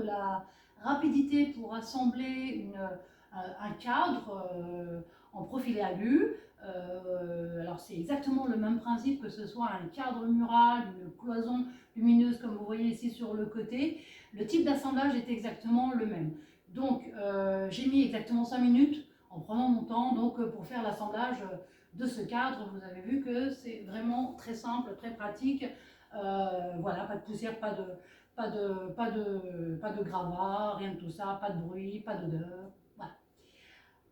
la rapidité pour assembler un cadre en profilé alu. Alors c'est exactement le même principe, que ce soit un cadre mural, une cloison lumineuse comme vous voyez ici sur le côté. Le type d'assemblage est exactement le même. Donc j'ai mis exactement 5 minutes en prenant mon temps donc, pour faire l'assemblage de ce cadre. Vous avez vu que c'est vraiment très simple, très pratique. Voilà, pas de poussière, pas de gravat, rien de tout ça, pas de bruit, pas d'odeur. Voilà.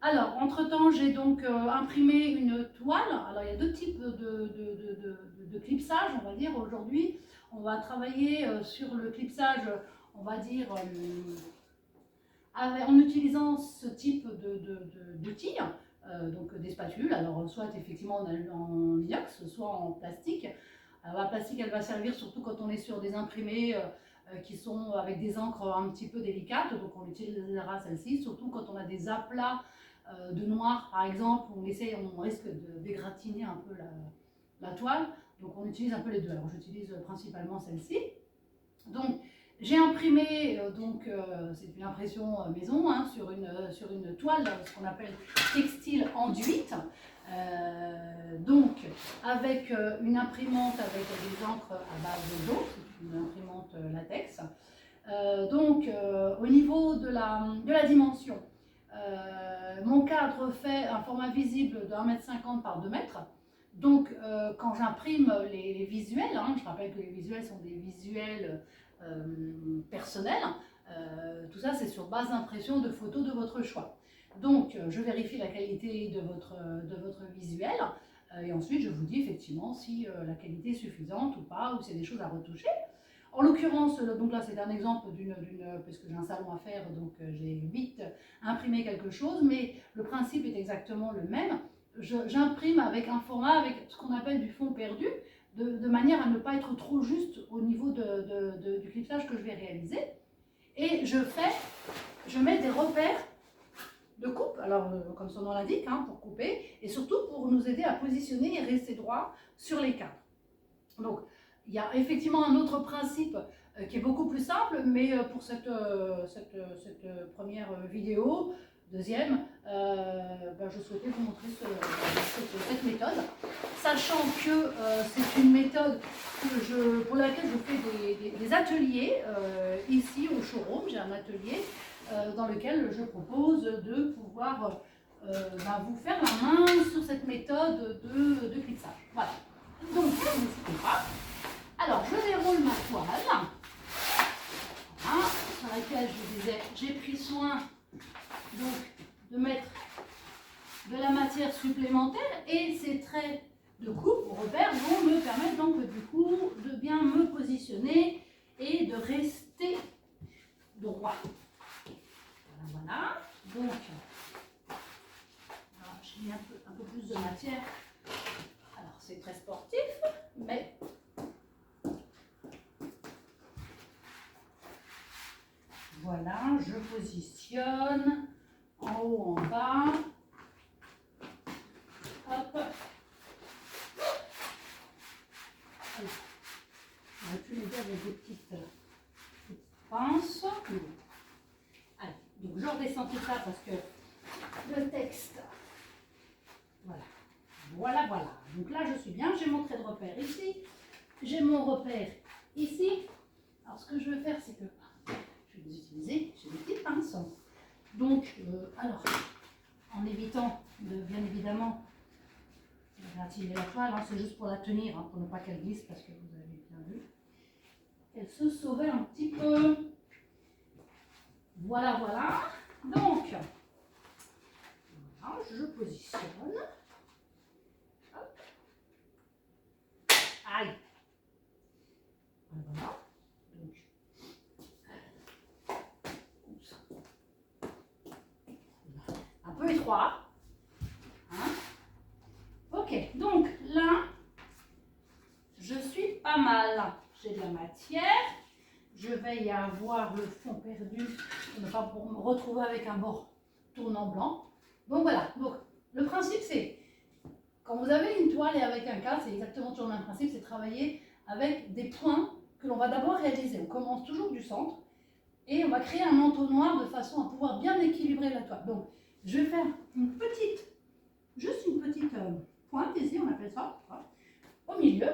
Alors, entre-temps, j'ai donc imprimé une toile. Alors, il y a deux types de clipsage, on va dire, aujourd'hui. On va travailler sur le clipsage, on va dire, en utilisant ce type d'outils, donc des spatules. Alors, soit effectivement en inox, soit en plastique. Alors, la plastique, elle va servir surtout quand on est sur des imprimés qui sont avec des encres un petit peu délicates, donc on utilisera celle-ci, surtout quand on a des aplats de noir par exemple, on risque d'égratigner un peu la toile, donc on utilise un peu les deux. Alors j'utilise principalement celle-ci. Donc j'ai imprimé, c'est une impression maison, hein, sur une toile, ce qu'on appelle textile enduite, donc avec une imprimante avec des encres à base d'eau, c'est une imprimante latex. Au niveau de la dimension, mon cadre fait un format visible de 1,50 m par 2 m. Donc quand j'imprime les visuels, hein, je rappelle que les visuels sont des visuels personnels, tout ça c'est sur base d'impression de photos de votre choix. Donc je vérifie la qualité de votre visuel et ensuite je vous dis effectivement si la qualité est suffisante ou pas, ou s'il y a des choses à retoucher. En l'occurrence, donc là c'est un exemple parce que j'ai un salon à faire, donc j'ai vite imprimé quelque chose, mais le principe est exactement le même. J'imprime avec un format, avec ce qu'on appelle du fond perdu, de manière à ne pas être trop juste au niveau du clipsage que je vais réaliser. Et je mets des repères de coupe, alors comme son nom l'indique, hein, pour couper, et surtout pour nous aider à positionner et rester droit sur les cadres. Donc, il y a effectivement un autre principe qui est beaucoup plus simple, mais pour cette première vidéo, deuxième, je souhaitais vous montrer cette méthode, sachant que c'est une méthode pour laquelle je fais des ateliers ici au showroom. J'ai un atelier dans lequel je propose de pouvoir vous faire la main sur cette méthode de clipsage. Voilà. Donc, n'hésitez pas. Alors, je déroule ma toile, voilà, sur laquelle je disais, j'ai pris soin donc, de mettre de la matière supplémentaire, et ces traits de coupe ou repères vont me permettre donc du coup de bien me positionner et de rester droit. Voilà. Donc, j'ai mis un peu plus de matière. Alors, c'est très sportif, mais voilà, je positionne en haut, en bas. Hop. On va pu l'aider avec des petites pinces. Allez, donc je redescends tout ça parce que le texte. Voilà. Voilà. Donc là, je suis bien. J'ai mon trait de repère ici. J'ai mon repère ici. Alors, ce que je vais faire, c'est que je vais les utiliser. J'ai des petites pinces. Donc, en évitant de, bien évidemment, gratiner la toile, hein, c'est juste pour la tenir, hein, pour ne pas qu'elle glisse, parce que vous avez bien vu qu'elle se sauvait un petit peu. Voilà. Donc, voilà, je positionne. Hop. Aïe. Voilà. Donc, un peu étroit. Hein. Ok, donc là, je suis pas mal. J'ai de la matière. Je vais y avoir le fond perdu pour ne pas me retrouver avec un bord tournant blanc. Donc voilà. Donc, le principe, c'est quand vous avez une toile et avec un cadre, c'est exactement toujours le même principe, c'est travailler avec des points que l'on va d'abord réaliser. On commence toujours du centre Et on va créer un entonnoir de façon à pouvoir bien équilibrer la toile. Donc, je vais faire juste une petite pointe ici, on appelle ça, voilà, au milieu.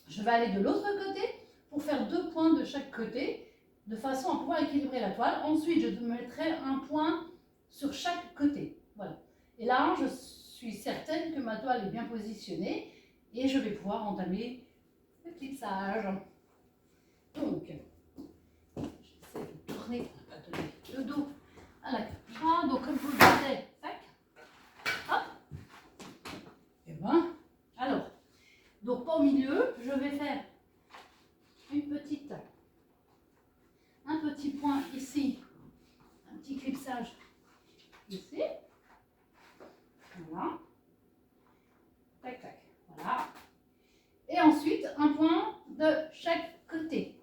Je vais aller de l'autre côté pour faire 2 points de chaque côté, de façon à pouvoir équilibrer la toile. Ensuite, je mettrai un point sur chaque côté. Voilà. Et là, je suis certaine que ma toile est bien positionnée et je vais pouvoir entamer le clipsage. Donc, j'essaie de tourner le dos à la caméra. Donc, comme je vous le disais, tac, hop, et ben, alors, donc pas au milieu, je vais faire un petit point ici, un petit clipsage ici, voilà, tac, tac, voilà, et ensuite un point de chaque côté.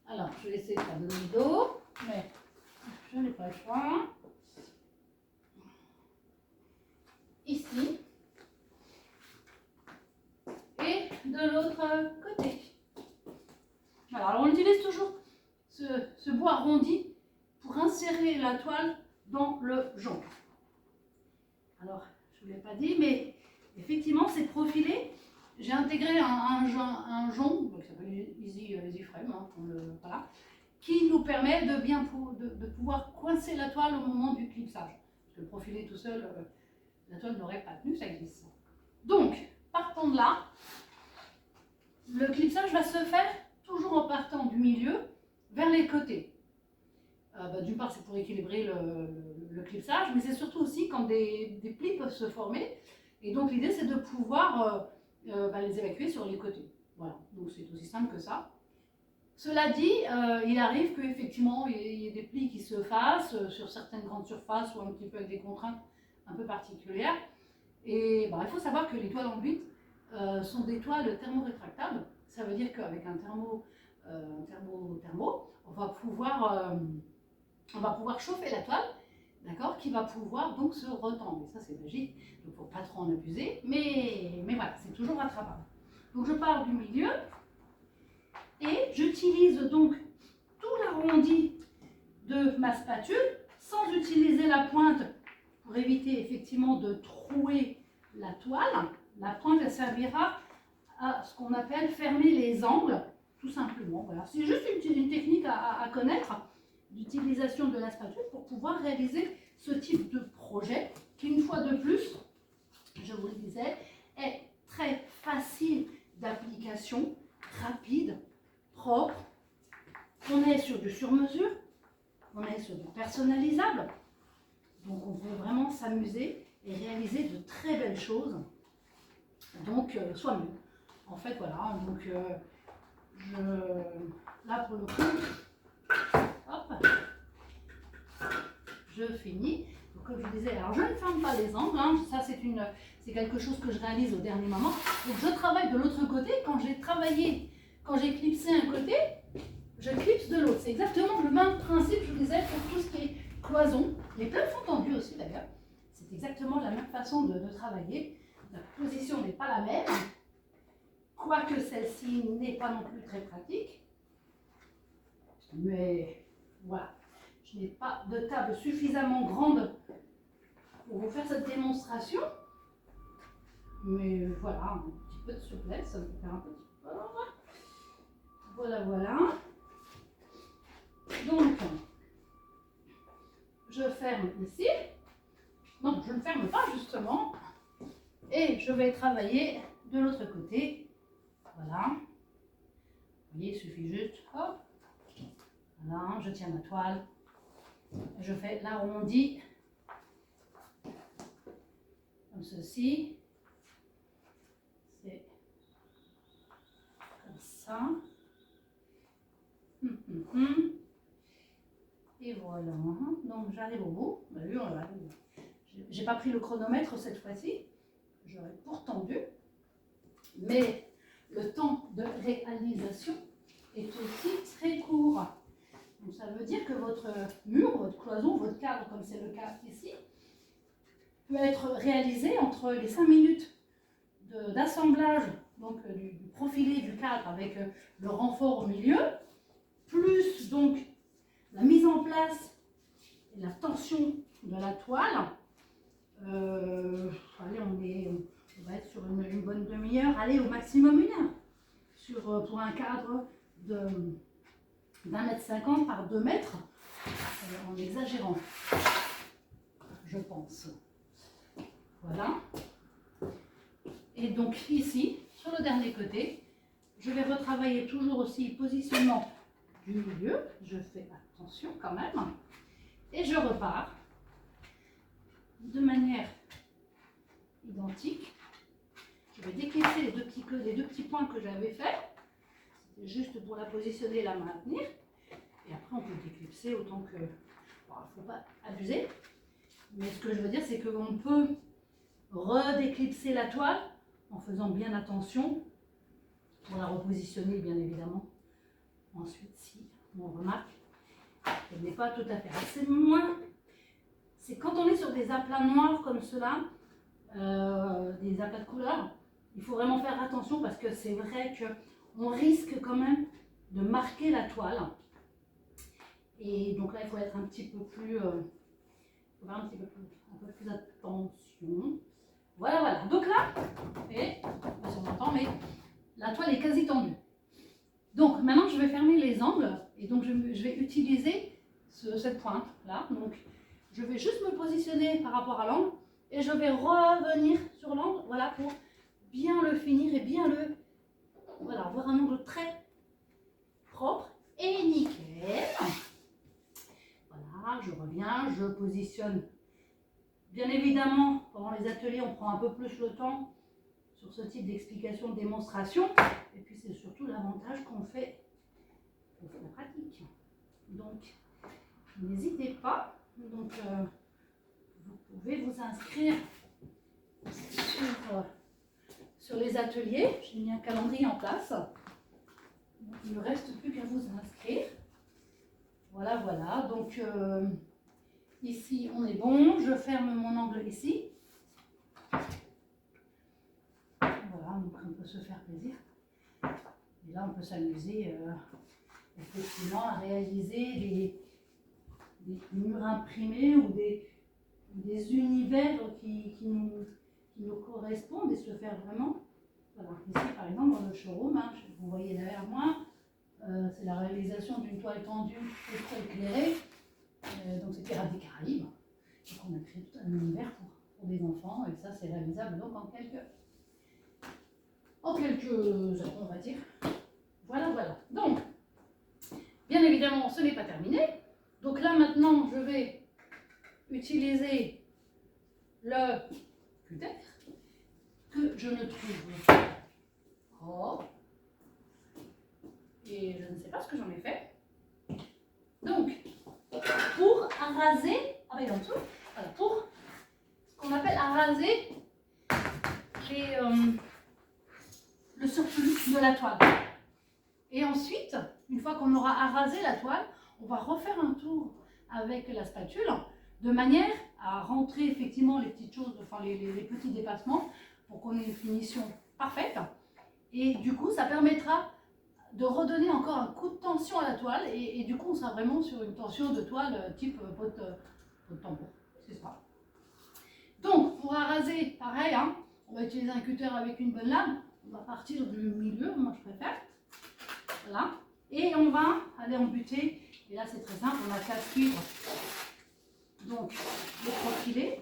Alors, je vais essayer de faire le dos, mais je n'ai pas le choix. Ici. Et de l'autre côté. Voilà, alors on utilise toujours ce bout arrondi pour insérer la toile dans le jonc. Alors, je ne vous l'ai pas dit, mais effectivement, c'est profilé. J'ai intégré un jonc qui s'appelle Easy Frame, hein, voilà, qui nous permet de pouvoir coincer la toile au moment du clipsage. Parce que le profilé tout seul, la toile n'aurait pas tenu, ça existe. Donc, partons de là. Le clipsage va se faire toujours en partant du milieu vers les côtés. D'une part, c'est pour équilibrer le clipsage, mais c'est surtout aussi quand des plis peuvent se former. Et donc, l'idée, c'est de pouvoir les évacuer sur les côtés. Voilà, donc c'est aussi simple que ça. Cela dit, il arrive qu'effectivement, il y ait des plis qui se fassent sur certaines grandes surfaces ou un petit peu avec des contraintes un peu particulières. Et il faut savoir que les toiles en butte sont des toiles thermorétractables. Ça veut dire qu'avec un thermo, on va pouvoir chauffer la toile, d'accord, qui va pouvoir donc se retendre. Et ça, c'est magique, donc il ne faut pas trop en abuser, mais voilà, c'est toujours rattrapable. Donc je pars du milieu et j'utilise donc tout l'arrondi de ma spatule sans utiliser la pointe pour éviter effectivement de trouer la toile. La pointe, elle servira à ce qu'on appelle fermer les angles, tout simplement. Voilà. C'est juste une technique à connaître d'utilisation de la spatule pour pouvoir réaliser ce type de projet qui, une fois de plus, je vous le disais, est très facile d'application, rapide, propre. On est sur du sur-mesure, on est sur du personnalisable. Donc on peut vraiment s'amuser et réaliser de très belles choses. Donc soi-même. En fait, voilà, donc là pour le coup, hop, je finis. Donc, comme je vous disais, alors je ne ferme pas les angles, hein, ça c'est quelque chose que je réalise au dernier moment. Donc je travaille de l'autre côté, quand j'ai clipsé un côté, je clipse de l'autre. C'est exactement le même principe, je vous disais, pour tout ce qui est cloison. Les plafonds tendus aussi d'ailleurs. C'est exactement la même façon de travailler. La position n'est pas la même, quoique celle-ci n'est pas non plus très pratique. Mais voilà, je n'ai pas de table suffisamment grande pour vous faire cette démonstration. Mais voilà, un petit peu de souplesse, ça peut faire un petit peu. Voilà, voilà. Donc, je ferme ici. Non, je ne ferme pas justement. Et je vais travailler de l'autre côté. Voilà. Vous voyez, il suffit juste, hop. Voilà, je tiens ma toile. Je fais l'arrondi. Comme ceci. C'est comme ça. Et voilà. Donc j'arrive au bout. J'ai pas pris le chronomètre cette fois-ci. J'aurais pourtant dû. Mais le temps de réalisation est aussi très court. Donc ça veut dire que votre mur, votre cloison, votre cadre, comme c'est le cas ici, peut être réalisé entre les 5 minutes d'assemblage donc du profilé du cadre avec le renfort au milieu, plus donc la mise place et la tension de la toile, allez, on va être sur une bonne demi-heure, allez, au maximum 1 heure, pour un cadre d'1,50 m par 2 mètres, en exagérant, je pense. Voilà. Et donc ici, sur le dernier côté, je vais retravailler toujours aussi positionnement du milieu. Je fais attention quand même. Et je repars de manière identique. Je vais déclipser les deux petits points que j'avais faits. C'était juste pour la positionner et la maintenir. Et après, on peut déclipser autant que... Bon, il ne faut pas abuser. Mais ce que je veux dire, c'est qu'on peut redéclipser la toile en faisant bien attention pour la repositionner, bien évidemment. Ensuite, si on remarque qu'elle n'est pas tout à fait... C'est moins... C'est quand on est sur des aplats noirs comme cela, des aplats de couleur, il faut vraiment faire attention parce que c'est vrai qu'on risque quand même de marquer la toile. Et donc là, il faut être un petit peu plus... faut faire un peu plus attention. Voilà, voilà. Donc là, et, je sais pas si on entend, mais la toile est quasi tendue. Donc maintenant, je vais fermer les angles et donc je vais utiliser cette pointe là. Donc je vais juste me positionner par rapport à l'angle et je vais revenir sur l'angle, voilà, pour bien le finir et bien le, voilà, avoir un angle très propre et nickel. Voilà, je reviens, je positionne. Bien évidemment, pendant les ateliers, on prend un peu plus le temps sur ce type d'explication, de démonstration. Et puis c'est surtout l'avantage qu'on fait la pratique. Donc, n'hésitez pas. Donc, vous pouvez vous inscrire sur les ateliers. J'ai mis un calendrier en place. Donc, il ne reste plus qu'à vous inscrire. Voilà, voilà. Donc, ici, on est bon. Je ferme mon angle ici. Voilà, donc on peut se faire plaisir. Et là, on peut s'amuser effectivement à réaliser des murs imprimés ou des univers qui nous correspondent et se faire vraiment. Voilà, ici, par exemple, dans le showroom, hein, vous voyez derrière moi, c'est la réalisation d'une toile tendue éclairée. Donc, c'est Pirates des Caraïbes. Donc, on a créé tout un univers pour des enfants et ça, c'est réalisable donc en quelques heures, on va dire. Voilà, voilà. Donc, bien évidemment, ce n'est pas terminé. Donc là, maintenant, je vais utiliser le cutter que je ne trouve pas. Et je ne sais pas ce que j'en ai fait. Donc, pour araser, avec en dessous, voilà, pour ce qu'on appelle araser le surplus de la toile. Et ensuite, une fois qu'on aura arasé la toile, on va refaire un tour avec la spatule de manière à rentrer effectivement les petites choses, enfin les petits dépassements pour qu'on ait une finition parfaite. Et du coup, ça permettra de redonner encore un coup de tension à la toile et du coup, on sera vraiment sur une tension de toile type pot de tambour. C'est ça. Donc, pour araser, pareil, hein, on va utiliser un cutter avec une bonne lame. On va partir du milieu, moi je préfère. Voilà. Et on va aller en butée. Et là, c'est très simple, on a qu'à suivre donc le profilé.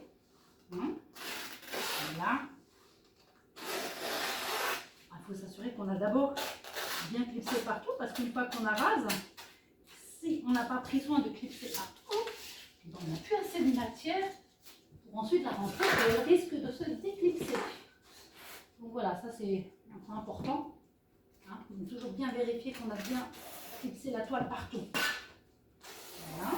Voilà. Il faut s'assurer qu'on a d'abord bien clipsé partout parce qu'une fois qu'on arase, si on n'a pas pris soin de clipser partout, on n'a plus assez de matière pour ensuite la rentrer et elle risque de se déclipser. Donc voilà, ça c'est un point important. Hein, il faut toujours bien vérifier qu'on a bien clipsé la toile partout. Voilà.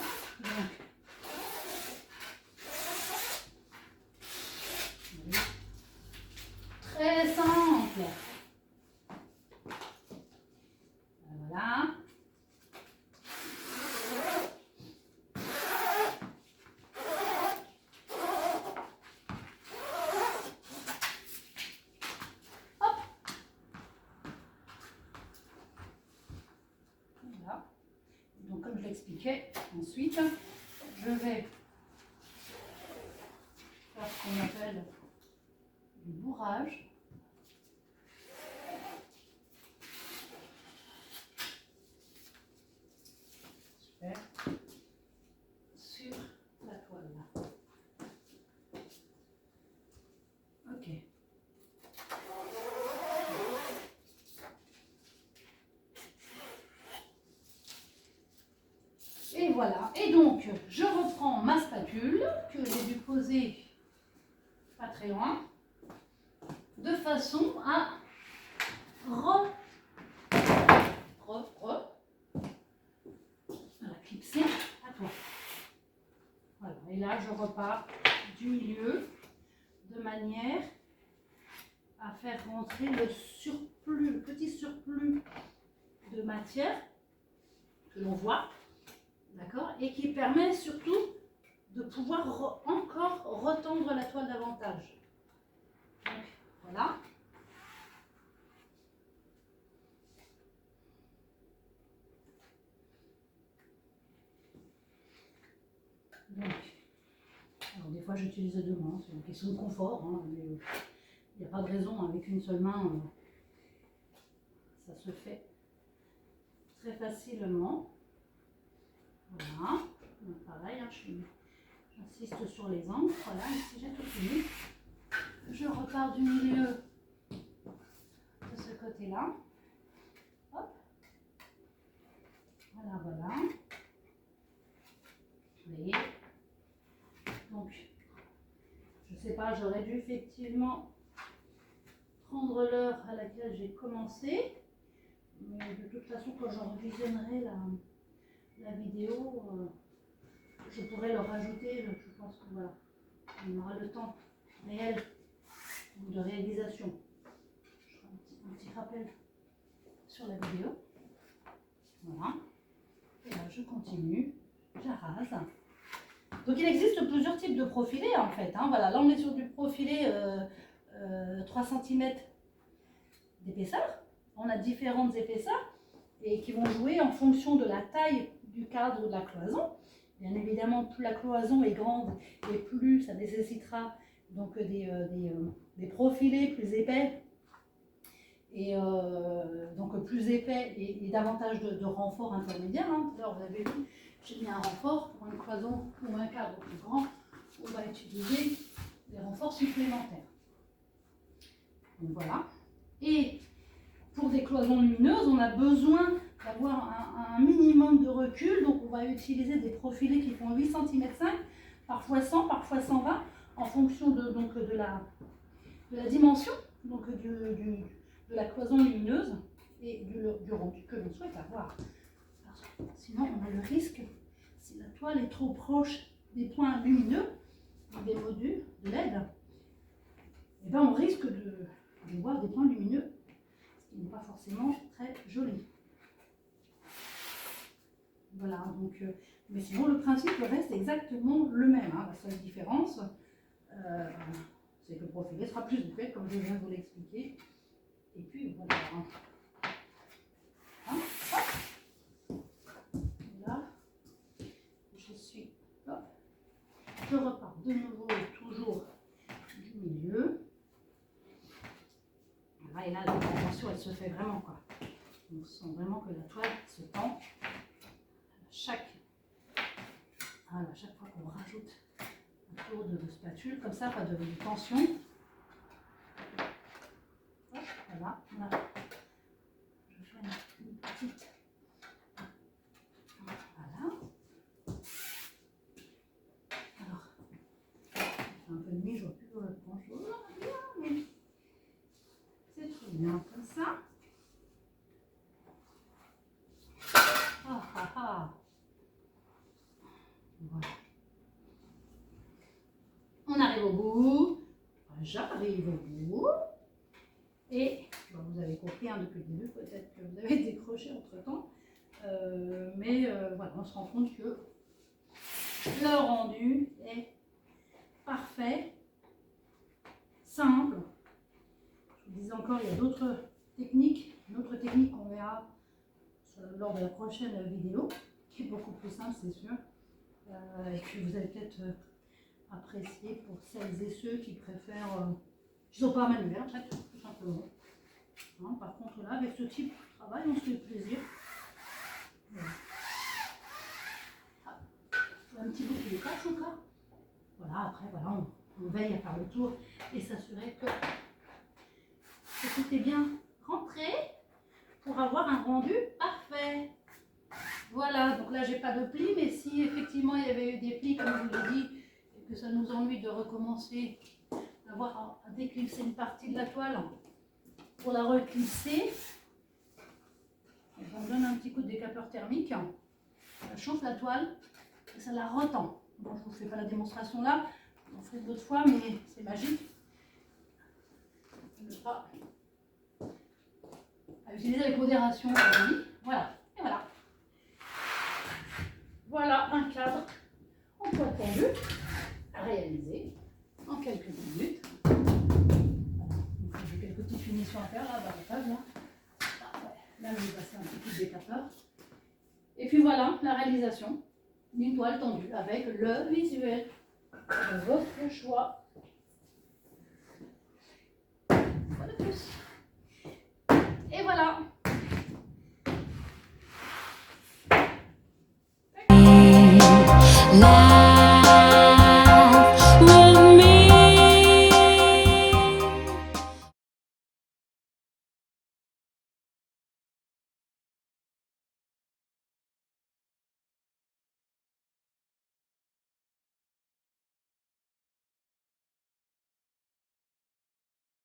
Donc, très simple. Voilà. Hop. Voilà. Donc comme je l'expliquais, ensuite Ensuite, je vais faire ce qu'on appelle du bourrage. Super. Sur la toile. Ok. Et voilà. Et donc, je reprends ma spatule que j'ai dû poser pas très loin, de façon à voilà, clipser à toi. Voilà. Et là, je repars du milieu de manière à faire rentrer le surplus, le petit surplus de matière que l'on voit, d'accord, et qui permet surtout de pouvoir encore retendre la toile davantage. Donc, voilà. Donc, alors des fois j'utilise deux mains, c'est une question de confort, hein, mais il n'y a pas de raison, avec une seule main, ça se fait très facilement. Voilà, donc pareil, hein, j'insiste sur les angles, voilà, ici j'ai tout fini. Je repars du milieu de ce côté-là. Hop. Voilà, voilà. Vous voyez. Donc, je ne sais pas, j'aurais dû effectivement prendre l'heure à laquelle j'ai commencé. Mais de toute façon, quand je revisionnerai la vidéo, je pourrais le rajouter. Je pense que voilà, on aura le temps réel de réalisation. Je ferai un petit rappel sur la vidéo. Voilà. Et là, je continue, j'arrase. Donc il existe plusieurs types de profilés en fait. Hein. Voilà, là on est sur du profilé 3 cm d'épaisseur. On a différentes épaisseurs et qui vont jouer en fonction de la taille du cadre ou de la cloison. Bien évidemment, plus la cloison est grande et plus ça nécessitera donc des profilés plus épais et donc plus épais et davantage de renfort intermédiaire. Hein. Alors vous avez vu, j'ai mis un renfort pour une cloison ou un cadre plus grand. On va utiliser des renforts supplémentaires. Donc voilà. Et pour des cloisons lumineuses, on a besoin d'avoir un minimum de recul. Donc on va utiliser des profilés qui font 8 cm 5, parfois 100, parfois 120, en fonction de la dimension donc de la cloison lumineuse et du rendu que l'on souhaite avoir. Parce que sinon, on a le risque, si la toile est trop proche des points lumineux, des modules de LED, eh ben on risque de voir des points lumineux, ce qui n'est pas forcément très joli. Voilà, donc, mais sinon le principe reste exactement le même. Hein. La seule différence, c'est que le profilé sera plus épais, comme je viens de vous l'expliquer. Et puis voilà. Hein, là, je suis. Hop, je repars de nouveau toujours du milieu. Voilà, et là, la tension, elle se fait vraiment quoi. On sent vraiment que la toile se tend. Chaque fois qu'on rajoute un tour de spatule, comme ça, pas de tension. Hop, voilà, je fais une petite. Voilà. Alors, un peu de nuit, je vois plus grand-chose. Mais c'est très bien comme ça. Ah ah ah. Voilà. On arrive au bout. J'arrive au bout. Et vous avez compris hein, depuis le début, peut-être que vous avez décroché entre temps. Mais voilà, on se rend compte que le rendu est parfait, simple. Je vous disais encore, il y a d'autres techniques, une autre technique qu'on verra lors de la prochaine vidéo, qui est beaucoup plus simple, c'est sûr. Et puis vous allez peut-être apprécier pour celles et ceux qui préfèrent, qui ne sont pas manuels en fait, tout simplement. Hein, par contre là, avec ce type de travail, on se fait plaisir. Voilà. Ah, un petit bout qui détache encore. Voilà, après voilà, on veille à faire le tour et s'assurer que tout est bien rentré pour avoir un rendu parfait. Voilà, donc là j'ai pas de plis, mais si effectivement il y avait eu des plis comme je vous l'ai dit, et que ça nous ennuie de recommencer, d'avoir à déclipser une partie de la toile pour la reclisser, on donne un petit coup de décapeur thermique, ça chauffe la toile et ça la retend. Bon, je ne vous fais pas la démonstration là, on en ferai d'autres fois, mais c'est magique. Ne pas à utiliser avec modération, voilà, et voilà. Voilà un cadre en toile tendue à réaliser en quelques minutes. Voilà. Donc, j'ai quelques petites finitions à faire là, davantage là. Ah, ouais. Là, je vais passer un petit coup de décapeur. Et puis voilà la réalisation d'une toile tendue avec le visuel de votre choix. Voilà plus. Et voilà.